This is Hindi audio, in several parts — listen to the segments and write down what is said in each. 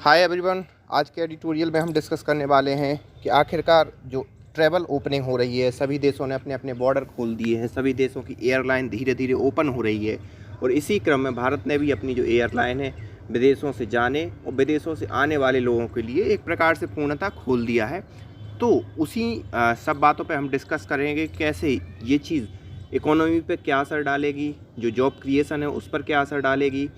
Hi everyone. आज के एडिटोरियल में हम डिस्कस करने वाले हैं कि आखिरकार जो ट्रैवल ओपनिंग हो रही है, सभी देशों ने अपने अपने बॉर्डर खोल दिए हैं, सभी देशों की एयरलाइन धीरे धीरे ओपन हो रही है और इसी क्रम में भारत ने भी अपनी जो एयरलाइन है विदेशों से जाने और विदेशों से आने वाले लोगों के लिए एक प्रकार से पूर्णतः खोल दिया है। तो उसी सब बातों पे हम डिस्कस करेंगे कैसे ये चीज़ इकोनॉमी पे क्या असर डालेगी, जो जॉब क्रिएशन है उस पर क्या असर डालेगी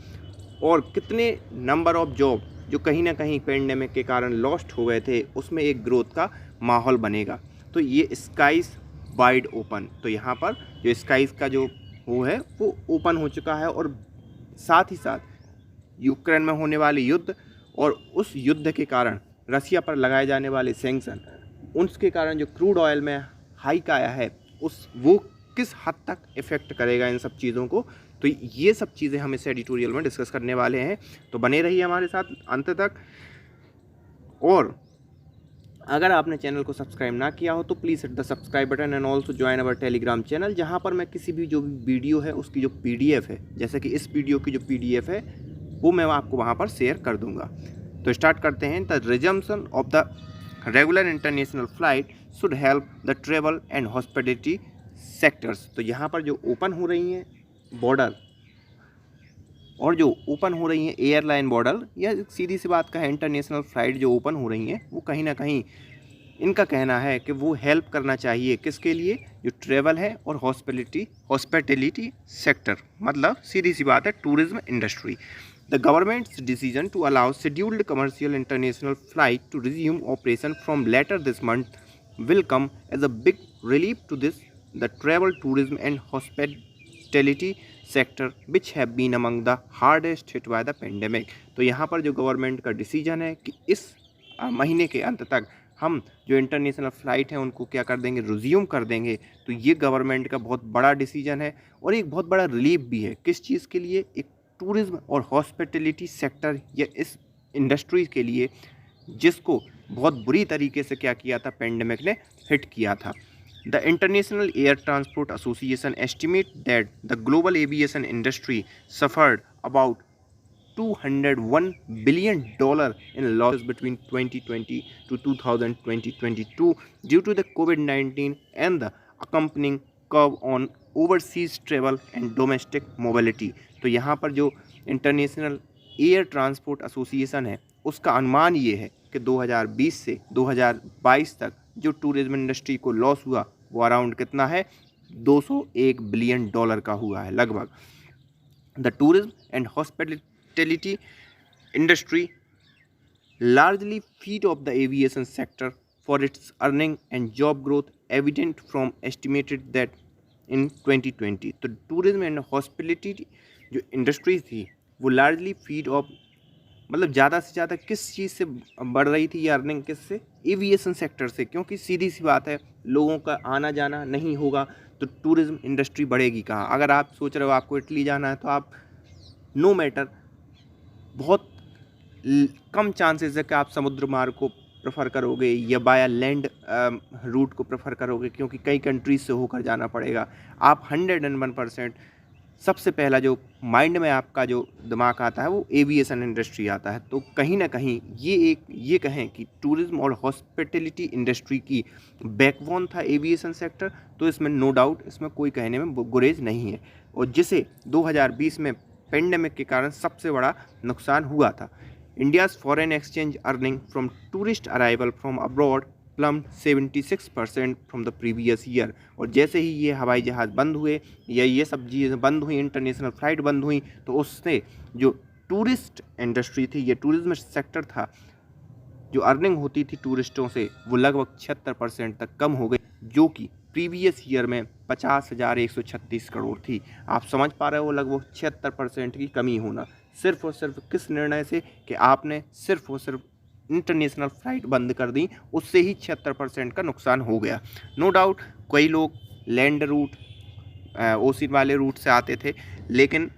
और कितने नंबर ऑफ जॉब जो कहीं ना कहीं पेंडेमिक के कारण लॉस्ट हो गए थे उसमें एक ग्रोथ का माहौल बनेगा। तो ये स्काइज वाइड ओपन, तो यहाँ पर जो स्काइज का जो वो है वो ओपन हो चुका है और साथ ही साथ यूक्रेन में होने वाले युद्ध और उस युद्ध के कारण रसिया पर लगाए जाने वाले सैंक्शन, उसके कारण जो क्रूड ऑयल में हाइक आया है उस वो किस हद तक इफ़ेक्ट करेगा इन सब चीज़ों को। तो ये सब चीज़ें हम इस एडिटोरियल में डिस्कस करने वाले हैं, तो बने रहिए हमारे साथ अंत तक। और अगर आपने चैनल को सब्सक्राइब ना किया हो तो please hit the subscribe button and also join our Telegram channel, जहां पर मैं किसी भी जो भी वीडियो है उसकी जो पीडीएफ है, जैसे कि इस वीडियो की जो पीडीएफ है वो मैं आपको वहां पर शेयर कर दूंगा। तो स्टार्ट करते हैं। The resumption of the regular international flight should help the travel and hospitality sectors. तो यहाँ पर जो ओपन हो रही हैं बॉर्डर और जो ओपन हो रही हैं एयरलाइन बॉर्डर, या सीधी सी बात का है इंटरनेशनल फ़्लाइट जो ओपन हो रही हैं वो कहीं ना कहीं इनका कहना है कि वो हेल्प करना चाहिए किसके लिए, जो ट्रेवल है और हॉस्पिटलिटी सेक्टर, मतलब सीधी सी बात है tourism industry. The government's decision to allow scheduled commercial international flight to resume operation from later this month will come as a big relief to the travel, tourism and hospitality sector which have been among the hardest hit by the pandemic। तो यहाँ पर जो गवर्नमेंट का डिसीजन है कि इस महीने के अंत तक हम जो इंटरनेशनल फ़्लाइट हैं उनको क्या कर देंगे, रिज्यूम कर देंगे। तो ये गवर्नमेंट का बहुत बड़ा डिसीजन है और एक बहुत बड़ा रिलीफ भी है। किस चीज़ के लिए? एक टूरिज्म और हॉस्पिटलिटी सेक्टर या इस इंडस्ट्री के लिए जिसको बहुत बुरी तरीके से क्या किया था, पेंडेमिक ने हिट किया था। The international air transport association estimate that the global aviation industry suffered about $201 billion in losses between 2020 to 2022 due to the COVID-19 and the accompanying curve on overseas travel and domestic mobility। तो यहाँ पर जो इंटरनेशनल एयर ट्रांसपोर्ट एसोसिएशन है उसका अनुमान ये है कि 2020 से 2022 तक जो टूरिज्म इंडस्ट्री को लॉस हुआ वो अराउंड कितना है, $201 बिलियन का हुआ है लगभग। The tourism and hospitality industry largely feed off the aviation sector for its earning and job growth evident from estimated that in 2020। तो टूरिज्म एंड हॉस्पिटलिटी जो इंडस्ट्रीज थी वो लार्जली फीड ऑफ, मतलब ज़्यादा से ज़्यादा किस चीज़ से बढ़ रही थी ये अर्निंग, किससे? एविएशन सेक्टर से। क्योंकि सीधी सी बात है लोगों का आना जाना नहीं होगा तो टूरिज्म इंडस्ट्री बढ़ेगी कहाँ। अगर आप सोच रहे हो आपको इटली जाना है तो आप नो मैटर बहुत कम चांसेस है कि आप समुद्र मार्ग को प्रेफर करोगे या बाया लैंड रूट को प्रेफर करोगे, क्योंकि कई कंट्रीज से होकर जाना पड़ेगा। आप 101% सबसे पहला जो माइंड में आपका जो दिमाग आता है वो एविएशन इंडस्ट्री आता है। तो कहीं ना कहीं ये कहें कि टूरिज्म और हॉस्पिटलिटी इंडस्ट्री की बैकबोन था एविएशन सेक्टर, तो इसमें नो डाउट, इसमें कोई कहने में गुरेज नहीं है, और जिसे 2020 में पेंडेमिक के कारण सबसे बड़ा नुकसान हुआ था। India's foreign exchange earning from tourist arrival from abroad plunged 76% from the previous year. और जैसे ही ये हवाई जहाज़ बंद हुए या ये सब चीज़ें बंद हुई, इंटरनेशनल फ़्लाइट बंद हुई, तो उससे जो टूरिस्ट इंडस्ट्री थी, ये टूरिज्म सेक्टर था, जो अर्निंग होती थी टूरिस्टों से वो लगभग 76% तक कम हो गई, जो कि प्रीवियस ईयर में 50,136 करोड़ थी। आप समझ पा रहे हो लगभग 76% की कमी होना, सिर्फ और सिर्फ किस निर्णय से कि आपने सिर्फ और सिर्फ इंटरनेशनल फ़्लाइट बंद कर दी, उससे ही 76% का नुकसान हो गया। नो डाउट कई लोग लैंड रूट ओशियन वाले रूट से आते थे, लेकिन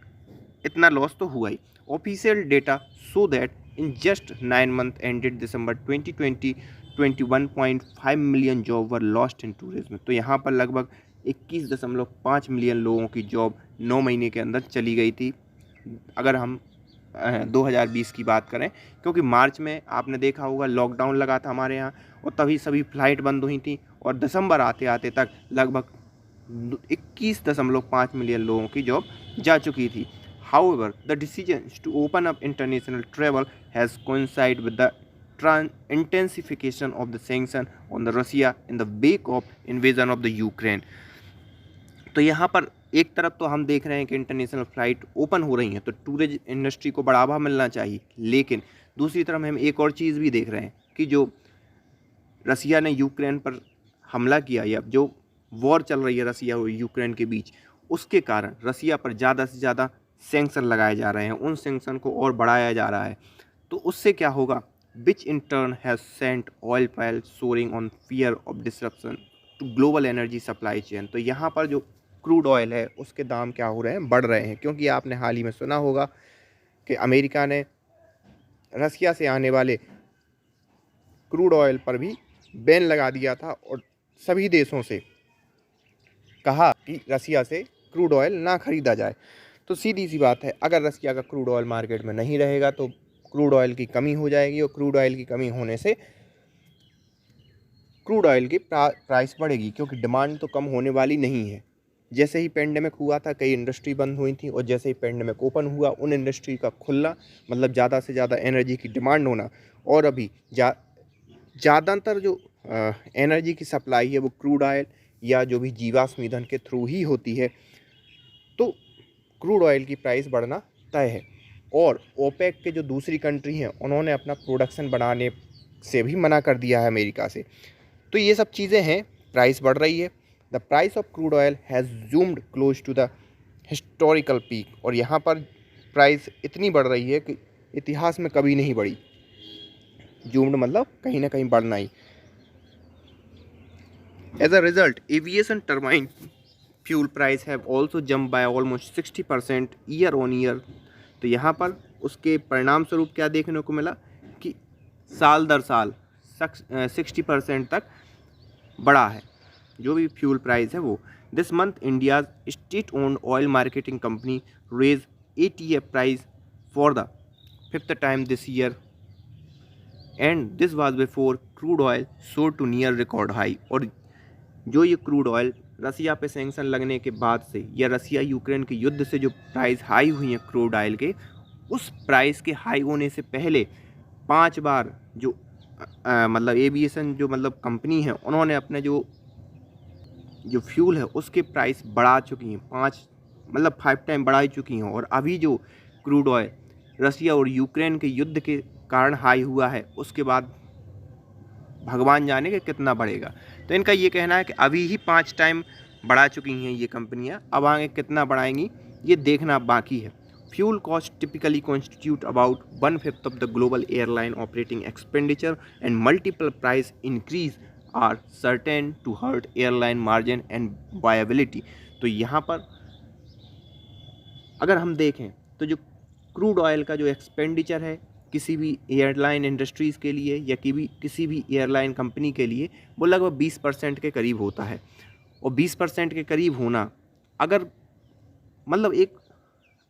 इतना लॉस तो हुआ ही। Official data show that in just 9 months ended December 2020, 21.5 million job were lost in tourism. तो यहाँ पर लगभग 21.5 मिलियन लोगों की जॉब 9 महीने के अंदर चली गई थी। अगर हम 2020 की बात करें, क्योंकि मार्च में आपने देखा होगा लॉकडाउन लगा था हमारे यहाँ और तभी सभी फ्लाइट बंद हुई थी और दिसंबर आते आते तक लगभग 21.5 मिलियन लोगों की जॉब जा चुकी थी। However, the decision to open up international travel has coincided with the intensification of the sanction on the Russia in the wake of invasion of the Ukraine। तो यहाँ पर एक तरफ तो हम देख रहे हैं कि इंटरनेशनल फ़्लाइट ओपन हो रही हैं तो टूरिज्म इंडस्ट्री को बढ़ावा मिलना चाहिए, लेकिन दूसरी तरफ हम एक और चीज़ भी देख रहे हैं कि जो रसिया ने यूक्रेन पर हमला किया या जो वॉर चल रही है रसिया और यूक्रेन के बीच, उसके कारण रसिया पर ज़्यादा से ज़्यादा सैंक्शन लगाए जा रहे हैं, उन सैंक्शन को और बढ़ाया जा रहा है। तो उससे क्या होगा, which in turn has sent oil price soaring on fear of disruption to global energy supply chain. तो यहाँ पर जो क्रूड ऑयल है उसके दाम क्या हो रहे हैं, बढ़ रहे हैं, क्योंकि आपने हाल ही में सुना होगा कि अमेरिका ने रसिया से आने वाले क्रूड ऑयल पर भी बैन लगा दिया था और सभी देशों से कहा कि रसिया से क्रूड ऑयल ना ख़रीदा जाए। तो सीधी सी बात है, अगर रसिया का क्रूड ऑयल मार्केट में नहीं रहेगा तो क्रूड ऑयल की कमी हो जाएगी और क्रूड ऑयल की कमी होने से क्रूड ऑयल की प्राइस बढ़ेगी, क्योंकि डिमांड तो कम होने वाली नहीं है। जैसे ही पेंडेमिक हुआ था कई इंडस्ट्री बंद हुई थी और जैसे ही पेंडेमिक ओपन हुआ उन इंडस्ट्री का खुलना मतलब ज़्यादा से ज़्यादा एनर्जी की डिमांड होना, और अभी ज़्यादातर जो एनर्जी की सप्लाई है वो क्रूड ऑयल या जो भी जीवाश्म ईंधन के थ्रू ही होती है। तो क्रूड ऑयल की प्राइस बढ़ना तय है और ओपेक के जो दूसरी कंट्री हैं उन्होंने अपना प्रोडक्शन बढ़ाने से भी मना कर दिया है अमेरिका से। तो ये सब चीज़ें हैं, प्राइस बढ़ रही है। The price of crude oil has zoomed close to the historical peak, और यहाँ पर प्राइस इतनी बढ़ रही है कि इतिहास में कभी नहीं बढ़ी। जूम्ड मतलब कहीं ना कहीं बढ़ना ही। As a result aviation turbine fuel price have also jump by almost 60% year on year. तो यहाँ पर उसके परिणाम स्वरूप क्या देखने को मिला कि साल दर साल 60% तक बढ़ा है जो भी फ्यूल प्राइस है वो। This month India's state owned oil marketing company raise ATF price for the 5th time this year and this was before crude oil soar to near record high. और जो ये क्रूड ऑयल रसिया पे सैंक्शन लगने के बाद से या रसिया यूक्रेन के युद्ध से जो प्राइस हाई हुई हैं क्रूड ऑयल के, उस प्राइस के हाई होने से पहले 5 बार जो मतलब एविएशन जो मतलब कंपनी है उन्होंने अपने जो फ्यूल है उसके प्राइस बढ़ा चुकी हैं, 5 टाइम बढ़ा चुकी हैं। और अभी जो क्रूड ऑयल रसिया और यूक्रेन के युद्ध के कारण हाई हुआ है उसके बाद भगवान जाने कि कितना बढ़ेगा। तो इनका ये कहना है कि अभी ही 5 टाइम बढ़ा चुकी हैं ये कंपनियां, अब आगे कितना बढ़ाएंगी ये देखना बाकी है। Fuel cost typically constitute about 1/5 of the global airline operating expenditure and multiple price increase are certain to hurt airline margin and viability. तो यहाँ पर अगर हम देखें तो जो क्रूड ऑयल का जो एक्सपेंडिचर है किसी भी एयरलाइन इंडस्ट्रीज़ के लिए या किसी भी एयरलाइन कंपनी के लिए वो लगभग 20% के करीब होता है। और 20% के करीब होना अगर मतलब एक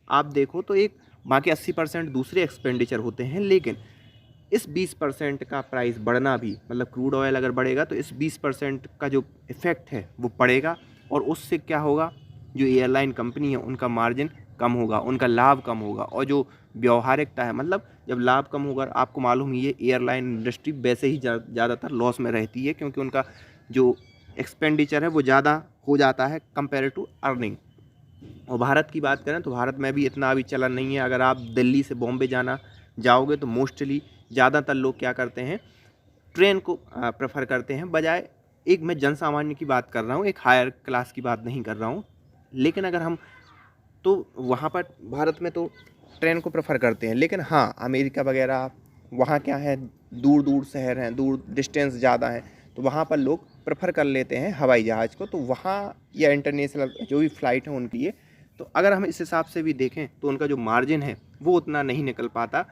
आप देखो तो एक बाकी 80% दूसरे एक्सपेंडिचर होते हैं, लेकिन इस 20% का प्राइस बढ़ना भी मतलब क्रूड ऑयल अगर बढ़ेगा तो इस 20% का जो इफ़ेक्ट है वो पड़ेगा और उससे क्या होगा, जो एयरलाइन कंपनी है उनका मार्जिन कम होगा, उनका लाभ कम होगा। और जो व्यवहारिकता है मतलब जब लाभ कम होगा, आपको मालूम ही है एयरलाइन इंडस्ट्री वैसे ही ज़्यादातर लॉस में रहती है क्योंकि उनका जो एक्सपेंडिचर है वो ज़्यादा हो जाता है कंपेयर टू अर्निंग। और भारत की बात करें तो भारत में भी इतना अभी चलन नहीं है। अगर आप दिल्ली से बॉम्बे जाओगे तो मोस्टली ज़्यादातर लोग क्या करते हैं, ट्रेन को प्रेफर करते हैं बजाय, एक मैं जनसामान्य की बात कर रहा हूँ, एक हायर क्लास की बात नहीं कर रहा हूँ। लेकिन अगर हम तो वहाँ पर भारत में तो ट्रेन को प्रेफर करते हैं, लेकिन हाँ अमेरिका वगैरह वहाँ क्या है, दूर दूर शहर हैं, दूर डिस्टेंस ज़्यादा है, तो वहाँ पर लोग प्रेफर कर लेते हैं हवाई जहाज़ को। तो वहाँ या इंटरनेशनल जो भी फ़्लाइट है उनकी ये, तो अगर हम इस हिसाब से भी देखें तो उनका जो मार्जिन है वो उतना नहीं निकल पाता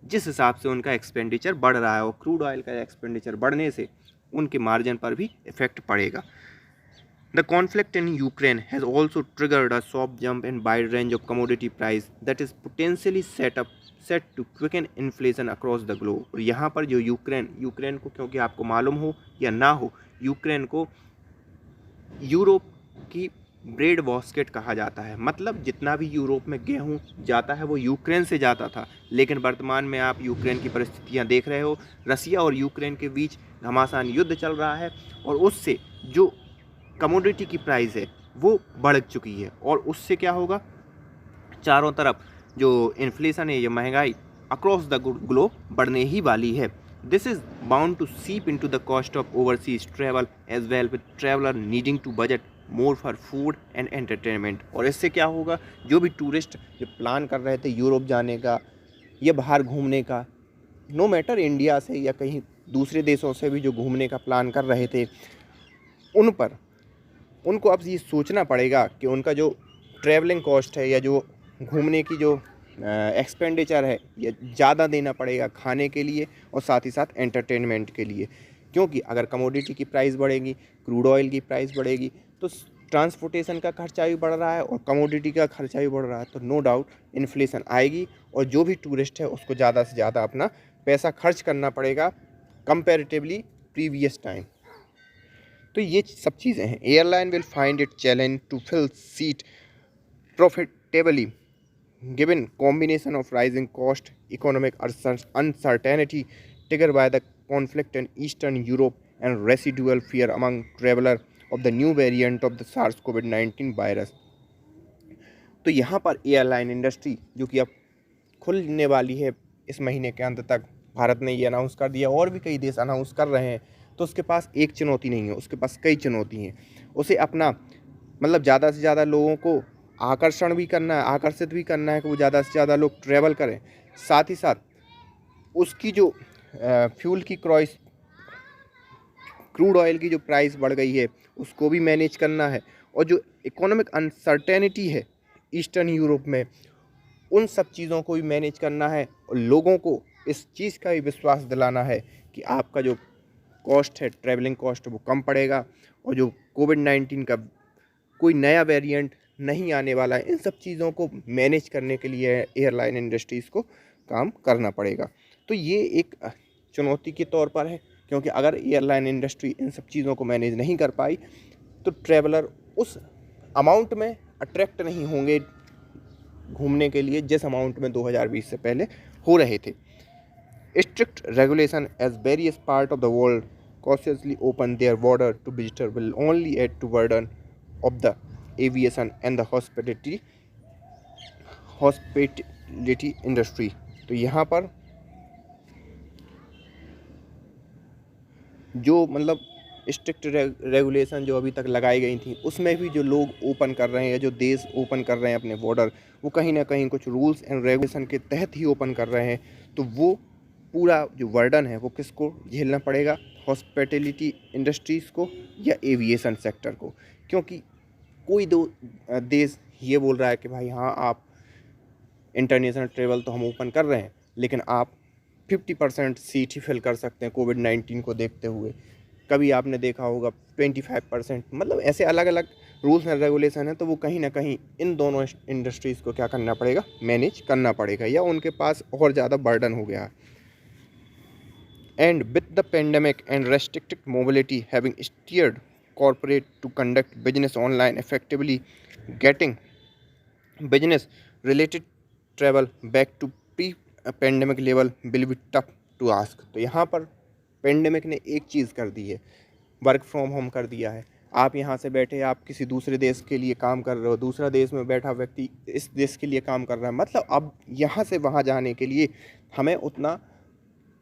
जिस हिसाब से उनका एक्सपेंडिचर बढ़ रहा है। और क्रूड ऑयल का एक्सपेंडिचर बढ़ने से उनके मार्जिन पर भी इफ़ेक्ट पड़ेगा। The conflict in Ukraine has also triggered a sharp jump in wide range of commodity price that is potentially set to quicken inflation across the globe. और यहाँ पर जो यूक्रेन को, क्योंकि आपको मालूम हो या ना हो, यूक्रेन को यूरोप की ब्रेड बास्केट कहा जाता है। मतलब जितना भी यूरोप में गेहूँ जाता है वो यूक्रेन से जाता था, लेकिन वर्तमान में आप यूक्रेन की परिस्थितियाँ देख रहे हो। रसिया और यूक्रेन के बीच घमासान युद्ध चल रहा है और उससे जो कमोडिटी की प्राइस है वो बढ़ चुकी है, और उससे क्या होगा, चारों तरफ जो इन्फ्लेशन है, ये महंगाई अक्रॉस द ग्लोब बढ़ने ही वाली है। This is bound to seep into the cost of overseas travel as well, with traveller needing to budget more for food and entertainment. और इससे क्या होगा, जो भी टूरिस्ट जो प्लान कर रहे थे यूरोप जाने का या बाहर घूमने का, नो मैटर इंडिया से या कहीं दूसरे देशों से भी जो घूमने का प्लान कर रहे थे, उनको अब ये सोचना पड़ेगा कि उनका जो ट्रैवलिंग कॉस्ट है या जो घूमने की जो एक्सपेंडिचर है, ये ज़्यादा देना पड़ेगा खाने के लिए और साथ ही साथ एंटरटेनमेंट के लिए। क्योंकि अगर कमोडिटी की प्राइस बढ़ेगी, क्रूड ऑयल की प्राइस बढ़ेगी, तो ट्रांसपोर्टेशन का खर्चा भी बढ़ रहा है और कमोडिटी का खर्चा भी बढ़ रहा है, तो नो डाउट इन्फ्लेशन आएगी और जो भी टूरिस्ट है उसको ज़्यादा से ज़्यादा अपना पैसा खर्च करना पड़ेगा कंपैरेटिवली प्रीवियस टाइम। तो ये सब चीज़ें हैं। Airline will find it challenge to fill seat profitably given combination of rising cost, economic uncertainty triggered by the conflict in Eastern Europe, and residual fear among travelers of the new variant of the SARS-CoV-19 virus. तो यहाँ पर एयरलाइन इंडस्ट्री जो कि अब खुलने वाली है इस महीने के अंत तक, भारत ने ये अनाउंस कर दिया और भी कई देश अनाउंस कर रहे हैं, तो उसके पास एक चुनौती नहीं है, उसके पास कई चुनौती हैं। उसे अपना मतलब ज़्यादा से ज़्यादा लोगों को आकर्षित भी करना है कि वो ज़्यादा से ज़्यादा लोग ट्रैवल करें। साथ ही साथ उसकी जो फ्यूल की क्रूड ऑयल की जो प्राइस बढ़ गई है उसको भी मैनेज करना है, और जो इकोनॉमिक अनसर्टेनिटी है ईस्टर्न यूरोप में, उन सब चीज़ों को भी मैनेज करना है और लोगों को इस चीज़ का भी विश्वास दिलाना है कि आपका जो कॉस्ट है, ट्रैवलिंग कॉस्ट, वो कम पड़ेगा और जो कोविड-19 का कोई नया वेरिएंट नहीं आने वाला है। इन सब चीज़ों को मैनेज करने के लिए एयरलाइन इंडस्ट्रीज़ को काम करना पड़ेगा। तो ये एक चुनौती के तौर पर है, क्योंकि अगर एयरलाइन इंडस्ट्री इन सब चीज़ों को मैनेज नहीं कर पाई तो ट्रैवलर उस अमाउंट में अट्रैक्ट नहीं होंगे घूमने के लिए जिस अमाउंट में 2020 से पहले हो रहे थे। Strict regulation as various part of the world cautiously open their border to visitor will only add to burden of the aviation and the hospitality industry। तो यहाँ पर जो मतलब स्ट्रिक्ट रेगुलेशन जो अभी तक लगाई गई थी उसमें भी जो लोग ओपन कर रहे हैं या जो देश ओपन कर रहे हैं अपने बॉर्डर, वो कहीं ना कहीं कुछ रूल्स एंड रेगुलेशन के तहत ही ओपन कर रहे हैं। तो वो पूरा जो वर्डन है वो किसको झेलना पड़ेगा, हॉस्पिटैलिटी इंडस्ट्रीज़ को या एविएशन सेक्टर को। क्योंकि कोई दो देश ये बोल रहा है कि भाई हाँ आप इंटरनेशनल ट्रेवल तो हम ओपन कर रहे हैं, लेकिन आप 50% सीट ही फिल कर सकते हैं कोविड-19 को देखते हुए। कभी आपने देखा होगा 25%, मतलब ऐसे अलग अलग रूल्स एंड रेगुलेशन है। तो वो कहीं ना कहीं इन दोनों इंडस्ट्रीज़ को क्या करना पड़ेगा, मैनेज करना पड़ेगा, या उनके पास और ज़्यादा बर्डन हो गया है। And with the pandemic and restricted mobility having steered corporate to conduct business online effectively, getting business related travel back to pre-pandemic level will be tough to ask। तो यहाँ पर पेंडेमिक ने एक चीज़ कर दी है, वर्क फ्रॉम होम कर दिया है। आप यहाँ से बैठे आप किसी दूसरे देश के लिए काम कर रहे हो, दूसरा देश में बैठा व्यक्ति इस देश के लिए काम कर रहा है। मतलब अब यहाँ से वहाँ जाने के लिए हमें उतना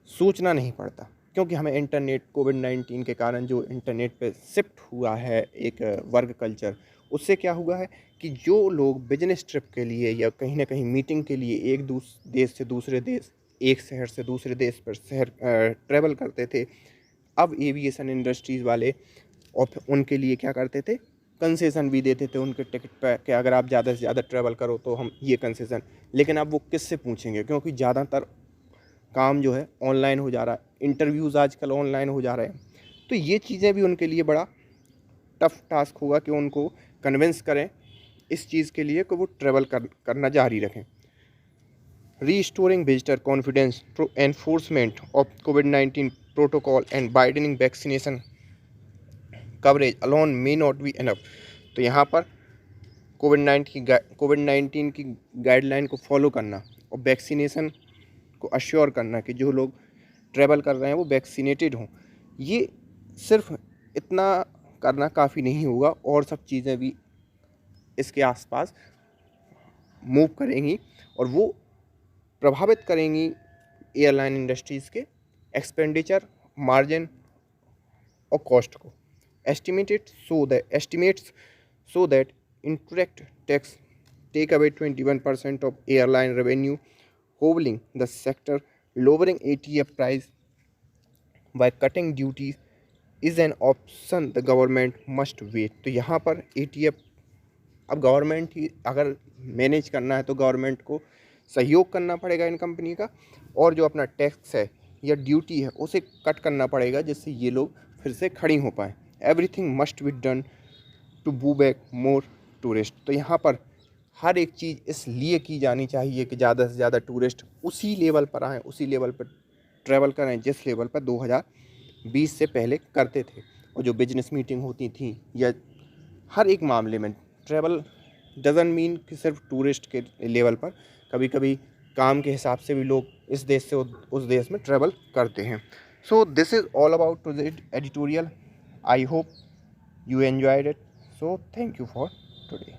सोचना नहीं पड़ता, क्योंकि हमें इंटरनेट कोविड-19 के कारण जो इंटरनेट पे शिफ्ट हुआ है एक वर्क कल्चर, उससे क्या हुआ है कि जो लोग बिजनेस ट्रिप के लिए या कहीं ना कहीं मीटिंग के लिए एक देश से दूसरे देश, एक शहर से दूसरे देश पर शहर ट्रैवल करते थे, अब एविएशन इंडस्ट्रीज़ वाले और उनके लिए क्या करते थे, कंसेशन भी देते थे उनके टिकट पर कि अगर आप ज़्यादा से ज़्यादा ट्रैवल करो तो हम ये कंसेशन। लेकिन अब वो किससे पूछेंगे, क्योंकि ज़्यादातर काम जो है ऑनलाइन हो जा रहा है, इंटरव्यूज़ आजकल ऑनलाइन हो जा रहे हैं। तो ये चीज़ें भी उनके लिए बड़ा टफ टास्क होगा कि उनको कन्विंस करें इस चीज़ के लिए कि वो ट्रैवल करना जारी रखें। restoring visitor confidence through enforcement of COVID-19 protocol and widening vaccination coverage alone may not be enough। तो यहाँ पर कोविड 19 की गाइडलाइन को फॉलो करना और वैक्सीनेशन को अश्योर करना कि जो लोग ट्रैवल कर रहे हैं वो वैक्सीनेटेड हों, ये सिर्फ इतना करना काफ़ी नहीं होगा, और सब चीज़ें भी इसके आसपास मूव करेंगी और वो प्रभावित करेंगी एयरलाइन इंडस्ट्रीज़ के एक्सपेंडिचर, मार्जिन और कॉस्ट को। estimates show that indirect tax take away 21% of airline revenue, hobbling the sector, lowering ATF price by cutting duties is an option the government must wait। तो यहाँ पर ATF अब गवर्नमेंट ही अगर मैनेज करना है तो गवर्नमेंट को सहयोग करना पड़ेगा इन कंपनी का, और जो अपना टैक्स है या ड्यूटी है उसे कट करना पड़ेगा जिससे ये लोग फिर से खड़ी हो पाएँ। Everything must be done to woo back more tourist. तो यहाँ पर हर एक चीज़ इसलिए की जानी चाहिए कि ज़्यादा से ज़्यादा टूरिस्ट उसी लेवल पर आएँ, उसी लेवल पर ट्रैवल करें जिस लेवल पर 2020 से पहले करते थे। और जो बिजनेस मीटिंग होती थी या हर एक मामले में, ट्रैवल डजन मीन कि सिर्फ टूरिस्ट के लेवल पर, कभी कभी काम के हिसाब से भी लोग इस देश से उस देश में ट्रैवल करते हैं। So this is all about today editorial. I hope you enjoyed it, so thank you for today।